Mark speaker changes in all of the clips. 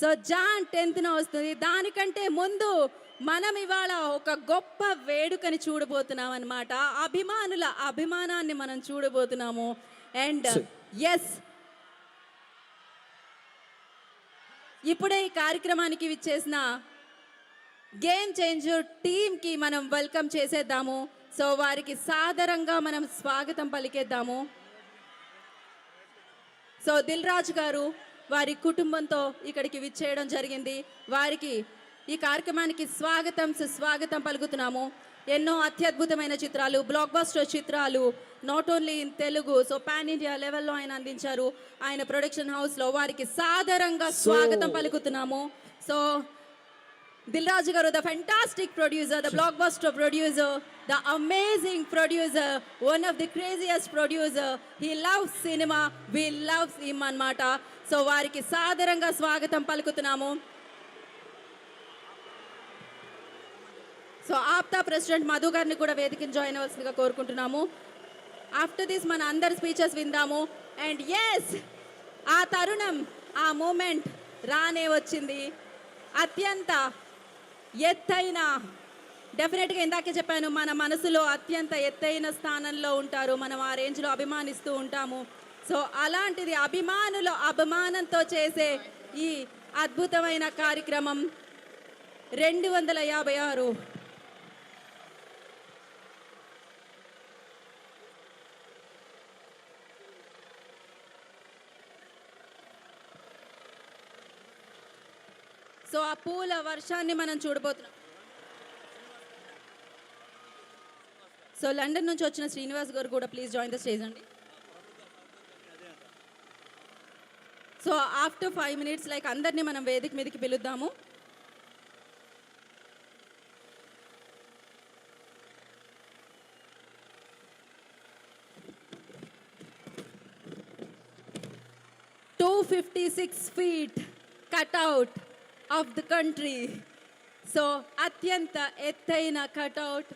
Speaker 1: So John 10th వస్తుంది. దానికంటే ముందు మనం ఇవాళ ఒక గొప్ప వేడుకని చూడబోతున్నాం అనమాట. అభిమానుల అభిమానాన్ని మనం చూడబోతున్నాము. అండ్ ఎస్, ఇప్పుడే ఈ కార్యక్రమానికి విచ్చేసిన గేమ్ చేంజర్ టీమ్కి మనం వెల్కమ్ చేసేద్దాము. సో వారికి సాదరంగా మనం స్వాగతం పలికేద్దాము. సో దిల్ రాజు గారు వారి కుటుంబంతో ఇక్కడికి విచ్చేయడం జరిగింది. వారికి ఈ కార్యక్రమానికి సుస్వాగతం పలుకుతున్నాము. ఎన్నో అత్యద్భుతమైన చిత్రాలు, బ్లాక్ బస్టర్ చిత్రాలు, not only in Telugu, so pan India లెవెల్లో ఆయన అందించారు. ఆయన ప్రొడక్షన్ హౌస్లో వారికి సాదరంగా స్వాగతం పలుకుతున్నాము. సో దిల్ రాజు గారు, the fantastic producer, the blockbuster producer, the amazing producer, one of the craziest producer. He loves cinema, we love him అన్నమాట. సో వారికి సాదరంగా స్వాగతం పలుకుతున్నాము. సో ఆప్తా ప్రెసిడెంట్ మధు గారిని కూడా వేదికను జాయిన్ అవ్వాల్సిందిగా కోరుకుంటున్నాము. ఆఫ్టర్ దిస్ మన అందరి స్పీచెస్ విందాము. అండ్ ఎస్, ఆ తరుణం, ఆ మూమెంట్ రానే వచ్చింది. అత్యంత ఎత్తైన, డెఫినెట్గా ఇందాకే చెప్పాను, మన మనసులో అత్యంత ఎత్తైన స్థానంలో ఉంటారు. మనం ఆ రేంజ్లో అభిమానిస్తూ ఉంటాము. సో అలాంటిది అభిమానుల అభిమానంతో చేసే ఈ అద్భుతమైన కార్యక్రమం 256. సో ఆ పూల వర్షాన్ని మనం చూడబోతున్నాం. సో లండన్ నుంచి వచ్చిన శ్రీనివాస్ గారు కూడా ప్లీజ్ జాయిన్ ద స్టేజ్ అండి. సో ఆఫ్టర్ 5 minutes లైక్ అందరినీ మనం వేదిక మీదకి పిలుద్దాము. "256 feet cutout of the country." So అత్యంత ఎత్తైన కటౌట్.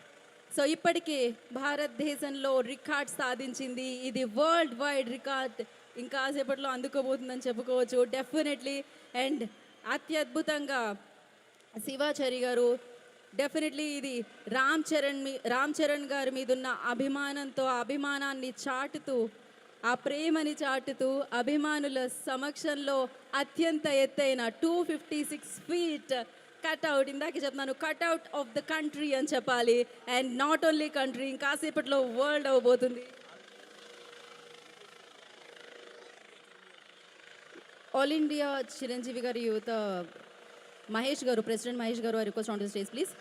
Speaker 1: సో ఇప్పటికీ భారతదేశంలో రికార్డ్ సాధించింది. ఇది వరల్డ్ వైడ్ రికార్డ్. ఇంకా సేపట్లో అందుకోబోతుందని చెప్పుకోవచ్చు డెఫినెట్లీ. అండ్ అత్యద్భుతంగా శివాచారి గారు, డెఫినెట్లీ ఇది రామ్ చరణ్ గారి మీద ఉన్న అభిమానంతో అభిమానాన్ని చాటుతూ, ఆ ప్రేమని చాటుతూ అభిమానుల సమక్షంలో అత్యంత ఎత్తైన 256 feet కట్అవుట్. ఇందాక చెప్తున్నాను, కట్అవుట్ ఆఫ్ ద కంట్రీ అని చెప్పాలి. అండ్ నాట్ ఓన్లీ కంట్రీ, ఇంకాసేపట్లో వరల్డ్ అవ్వబోతుంది. ఆల్ ఇండియా చిరంజీవి గారి యువత మహేష్ గారు, ప్రెసిడెంట్ మహేష్ గారు, I request on to stage please.